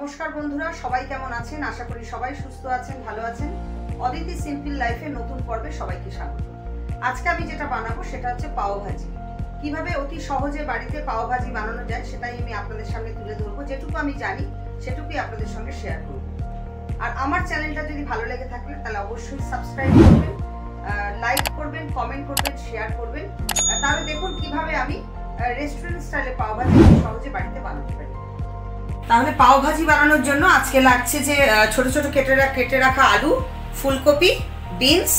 নমস্কার বন্ধুরা, সবাই কেমন আছেন? আশা করি সবাই সুস্থ আছেন, ভালো আছেন। অদিতি সিম্পল লাইফে নতুন পর্বে সবাইকে স্বাগত। আজকে আমি যেটা বানাবো সেটা হচ্ছে পাও ভাজি। কিভাবে অতি সহজে বাড়িতে পাও ভাজি বানানো যায় সেটাই আমি আপনাদের সামনে তুলে ধরবো। যেটুকু আমি জানি সেটুকুই আপনাদের সঙ্গে শেয়ার করব। আর আমার চ্যানেলটা যদি ভালো লেগে থাকে তাহলে অবশ্যই সাবস্ক্রাইব করবেন, লাইক করবেন, কমেন্ট করবেন, শেয়ার করবেন। তাহলে দেখুন কিভাবে আমি রেস্টুরেন্ট স্টাইলে পাও ভাজি সহজে বাড়িতে বানাতে পারি। তাহলে পাও ভাজি বানানোর জন্য আজকে লাগছে যে ছোট ছোট কেটে রাখা আলু, ফুলকপি, বিনস,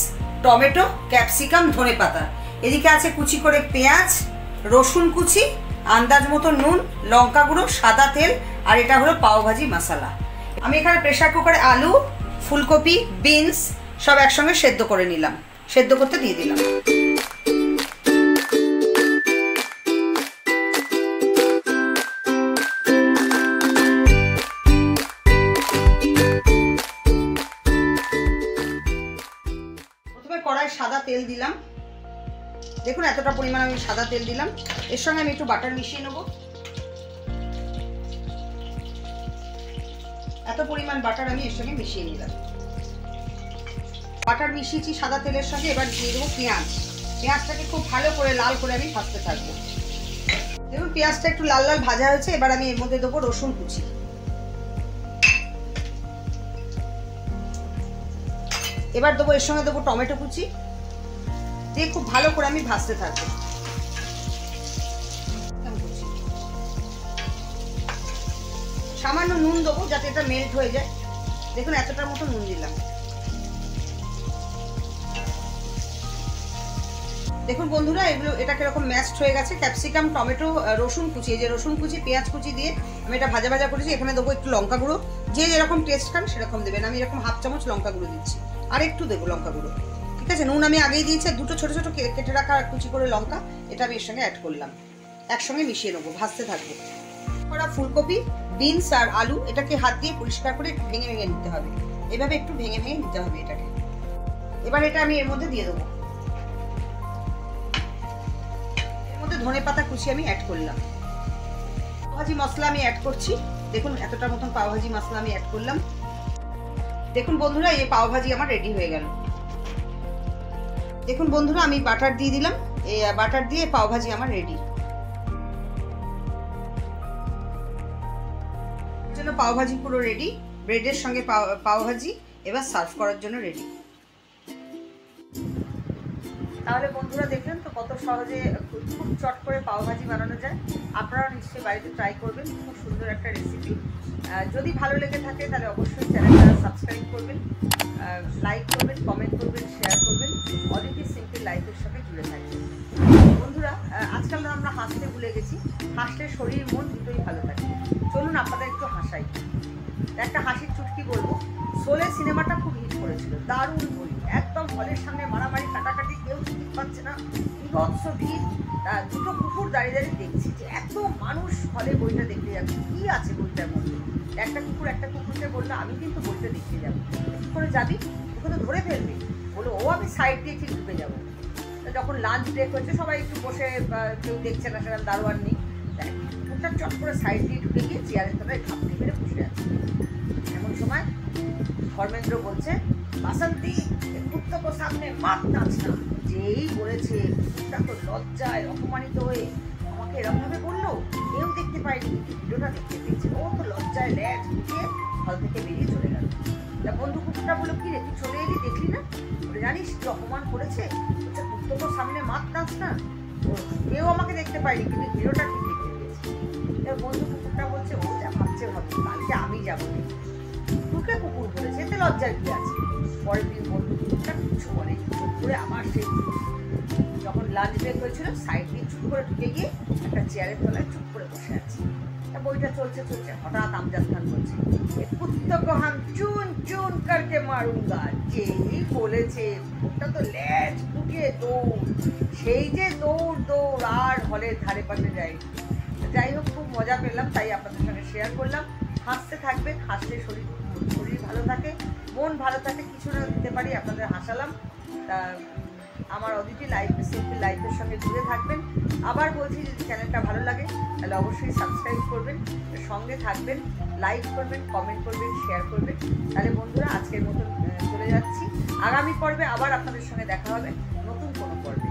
টমেটো, ক্যাপসিকাম, ধনেপাতা। এদিকে আছে কুচি করে পেঁয়াজ, রসুন কুচি, আন্দাজ মতো নুন, লঙ্কা গুঁড়ো, সাদা তেল, আর এটা হলো পাও ভাজি মশলা। আমি এখানে প্রেসার কুকারে আলু, ফুলকপি, বিনস সব একসঙ্গে সেদ্ধ করে নিলাম, সেদ্ধ করতে দিয়ে দিলাম। কড়াই সাদা তেল দিলাম, দেখুন এতটা পরিমাণ আমি সাদা তেল দিলাম। এর সঙ্গে আমি একটু বাটার মিশিয়ে নেব। এত পরিমাণ বাটার আমি এর সঙ্গে মিশিয়ে নিলাম। বাটার মিশিয়েছি সাদা তেলের সঙ্গে। এবার দিয়ে দেবো পেঁয়াজ। পেঁয়াজটাকে খুব ভালো করে লাল করে আমি ভাজতে থাকবো। দেখুন পেঁয়াজটা একটু লাল লাল ভাজা হয়েছে। এবার আমি এর মধ্যে দেবো রসুন কুচি। এবার দেবো এর সঙ্গে দেবো টমেটো কুচি দিয়ে খুব ভালো করে আমি ভাজতে থাকবো। সামান্য নুন দেবো যাতে এটা মেল্ট হয়ে যায়। দেখুন এতটার মতো নুন দিলাম। দেখুন বন্ধুরা এটা কিরকম ম্যাশড হয়ে গেছে। ক্যাপসিকাম, টমেটো, রসুন কুচি, এই যে রসুন কুচি, পেঁয়াজ কুচি দিয়ে আমি এটা ভাজা ভাজা করেছি। এখানে দেবো একটু লঙ্কা গুঁড়ো, যে যেরকম টেস্ট খান সেরকম দেবেন। আমি এরকম হাফ চামচ লঙ্কা গুঁড়ো দিচ্ছি, আর একটু দেবো লঙ্কা গুঁড়ো। ঠিক আছে, নুন আমি আগেই দিয়েছি। দুটো ছোট ছোট কেটে রাখা কুচি করে লঙ্কা এটা আমি এর সঙ্গে অ্যাড করলাম। একসঙ্গে মিশিয়ে নেবো, ভাজতে থাকবো। করা ফুলকপি, বিনস আর আলু এটাকে হাত দিয়ে পরিষ্কার করে ভেঙে ভেঙে নিতে হবে। এভাবে একটু ভেঙে ভেঙে নিতে হবে এটাকে। এবার এটা আমি এর মধ্যে দিয়ে দেবো। এর মধ্যে ধনেপাতা কুচি আমি অ্যাড করলাম। পাওভাজি মশলা আমি অ্যাড করছি। দেখুন এতটা মতন পাওভাজি মশলা আমি অ্যাড করলাম। দেখুন বন্ধুরা এই পাওভাজি আমার রেডি হয়ে গেল। দেখুন বন্ধুরা আমি বাটার দিয়ে দিলাম। এই বাটার দিয়ে পাওভাজি আমার রেডি। জন্য পাওভাজি পুরো রেডি। ব্রেডের সঙ্গে পাওভাজি এবার সার্ভ করার জন্য রেডি। তাহলে বন্ধুরা দেখলেন তো কত সহজে খুব চট করে পাওভাজি বানানো যায়। আপনারা নিশ্চয়ই বাড়িতে ট্রাই করবেন। খুব সুন্দর একটা রেসিপি। যদি ভালো লেগে থাকে তাহলে অবশ্যই চ্যানেলটা সাবস্ক্রাইব করবেন, লাইক করবেন, কমেন্ট করবেন, শেয়ার করবেন। অদিতি সিম্পল লাইফের সাথে জুড়ে থাকবেন। বন্ধুরা আজকাল আমরা হাসতে ভুলে গেছি। হাসলে শরীর মন দুটোই ভালো থাকে। চলুন আপনাদের একটু হাসাই। একটা হাসির চুটকি বলবো। শোলে সিনেমাটা খুব হিট করেছিল, দারুণ বই। একদম হলের সামনে মারামারি কাটাকাটি, কেউ টিকিট পাচ্ছে না, বিভৎস ভিড়। দুটো কুকুর দাঁড়িয়ে দাঁড়িয়ে দেখছি যে এত মানুষ হলে বইটা দেখতে যাচ্ছে, কি আছে বইটার মধ্যে। একটা কুকুরকে বললো আমি কিন্তু বইটা দেখতে যাবো। কি করে যাবি? ওকে তো ধরে ফেলবি। বলো ও আমি সাইড দিয়ে ঠিক ঢুকে যাবো। যখন লাঞ্চ ব্রেক হচ্ছে সবাই একটু বসে, কেউ দেখছে না, সেরকম দারোয়ান নেই। কুকুরটা চট করে সাইড দিয়ে ঢুকে গিয়ে চেয়ারের তলায় ঘাপটি মেরে বসে আছে। এমন সময় ধর্মেন্দ্র বলছে, বাসন্তী কুত্তা কো সামনে মাত নাচ না। যেই বলেছে কুকুরটা তো লজ্জায় অপমানিত হয়ে আমাকে এরকমভাবে বললো। কেউ দেখতে পায়নি, ভিডিওটা দেখতে পেয়েছে। ও তো লজ্জায় ল্যাজ গুটিয়ে হল থেকে বেরিয়ে চলে গেল। তা বন্ধু কুকুরটা বললো, কি রে তুই চলে এলি, দেখলি না? বলে জানিস কি অপমান করেছে? বলছে কুত্তা কো সামনে মাত নাচ না। কেউ আমাকে দেখতে পায়নি, কিন্তু ভিডিওটা ঠিক দেখতে পেয়েছে। বন্ধু কুকুরটা বলছে ও যা ভাবছে ভাবছে, কালকে আমি যাবো। তোকে কুকুর বলেছে, এতে লজ্জার কি আছে? পরের দিন বন্ধু কুকুরটা কিছু বলে চুপ করে আবার সেই যখন লাঞ্চ ব্রেক হয়েছিল সাইড দিয়ে চুপ করে ঢুকে গিয়ে একটা চেয়ারের তলায় চুপ করে বসে আছে। বইটা চলছে হঠাৎ আমজাদ খান বলছে, কুত্তা को हम चून चून करके मारूंगा। যেই বলেছে কুকুরটা তো ল্যাজ গুটিয়ে দৌড়, সেই যে দৌড় আর হলের ধারে পাশে যায়নি। যাই হোক খুব মজা পেলাম, তাই আপনাদের সঙ্গে শেয়ার করলাম। হাসতে থাকবেন, হাসলে শরীর ভালো থাকে, মন ভালো থাকে। কিছু না দিতে পারি আপনাদের হাসালাম। তা আমার অদিতি সিম্পল লাইফের সঙ্গে জুড়ে থাকবেন। আবার বলছি, যদি চ্যানেলটা ভালো লাগে তাহলে অবশ্যই সাবস্ক্রাইব করবেন, সঙ্গে থাকবেন, লাইক করবেন, কমেন্ট করবেন, শেয়ার করবেন। তাহলে বন্ধুরা আজকের মতন চলে যাচ্ছি। আগামী পর্বে আবার আপনাদের সঙ্গে দেখা হবে নতুন কোনো পর্বে।